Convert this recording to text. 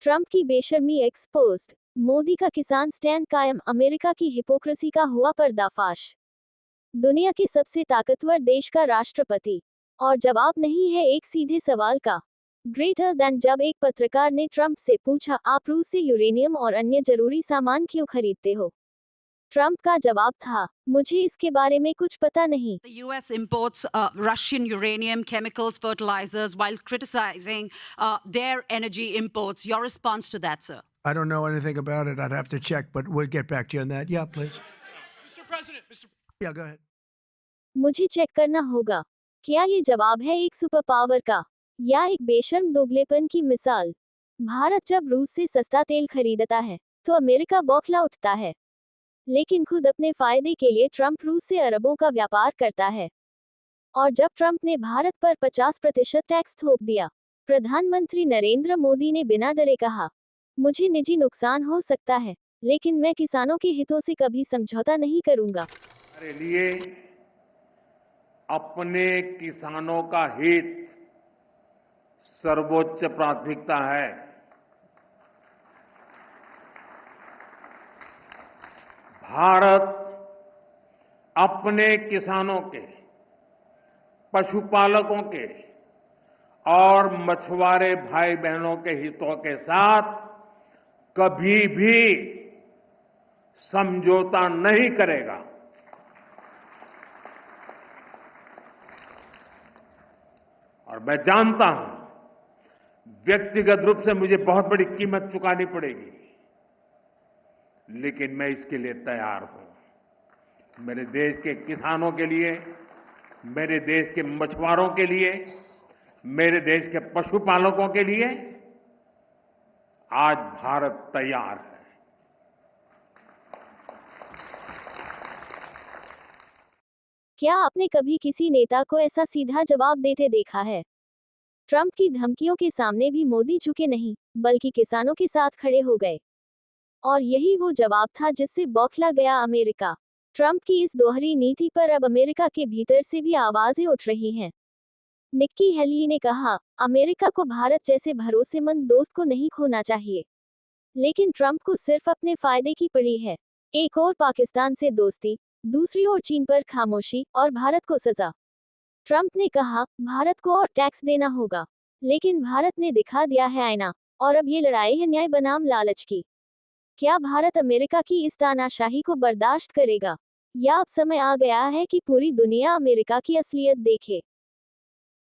Trump की बेशर्मी exposed. Modi का किसान स्टैंड कायम। अमेरिका की हिपोक्रेसी का हुआ पर्दाफाश। दुनिया के सबसे ताकतवर देश का राष्ट्रपति और जवाब नहीं है एक सीधे सवाल का। ग्रेटर देन जब एक पत्रकार ने ट्रंप से पूछा, आप रूस से यूरेनियम और अन्य जरूरी सामान क्यों खरीदते हो? ट्रंप का जवाब था, मुझे इसके बारे में कुछ पता नहीं। The US imports Russian uranium, chemicals, fertilizers, while criticizing their energy imports. Your response to that, sir? I don't know anything about it. I'd have to check, but we'll get back to you on that. Yeah, please. Mr. President, Mr. Yeah, go ahead. मुझे check करना होगा। क्या ये जवाब है एक super power का या एक बेशर्म दोगलेपन की मिसाल? भारत जब रूस से सस्ता तेल खरीदता है तो अमेरिका बौखला उठता है, लेकिन खुद अपने फायदे के लिए ट्रंप रूस से अरबों का व्यापार करता है। और जब ट्रंप ने भारत पर 50% टैक्स थोप दिया, प्रधानमंत्री नरेंद्र मोदी ने बिना डरे कहा, मुझे निजी नुकसान हो सकता है, लेकिन मैं किसानों के हितों से कभी समझौता नहीं करूंगा। हमारे लिए अपने किसानों का हित सर्वोच्च प्राथमिकता है। भारत अपने किसानों के, पशुपालकों के और मछुआरे भाई बहनों के हितों के साथ कभी भी समझौता नहीं करेगा। और मैं जानता हूं, व्यक्तिगत रूप से मुझे बहुत बड़ी कीमत चुकानी पड़ेगी, लेकिन मैं इसके लिए तैयार हूं। मेरे देश के किसानों के लिए, मेरे देश के मछुआरों के लिए, मेरे देश के पशुपालकों के लिए आज भारत तैयार है। क्या आपने कभी किसी नेता को ऐसा सीधा जवाब देते देखा है? ट्रंप की धमकियों के सामने भी मोदी झुके नहीं, बल्कि किसानों के साथ खड़े हो गए। और यही वो जवाब था जिससे बौखला गया अमेरिका। ट्रंप की इस दोहरी नीति पर अब अमेरिका के भीतर से भी आवाजें उठ रही हैं। निक्की हेली ने कहा, अमेरिका को भारत जैसे भरोसेमंद दोस्त को नहीं खोना चाहिए, लेकिन ट्रंप को सिर्फ अपने फायदे की पड़ी है। एक और पाकिस्तान से दोस्ती, दूसरी ओर चीन पर खामोशी और भारत को सजा। ट्रंप ने कहा, भारत को और टैक्स देना होगा, लेकिन भारत ने दिखा दिया है आईना, और अब ये लड़ाई है न्याय बनाम लालच की। क्या भारत अमेरिका की इस तानाशाही को बर्दाश्त करेगा, या अब समय आ गया है कि पूरी दुनिया अमेरिका की असलियत देखे?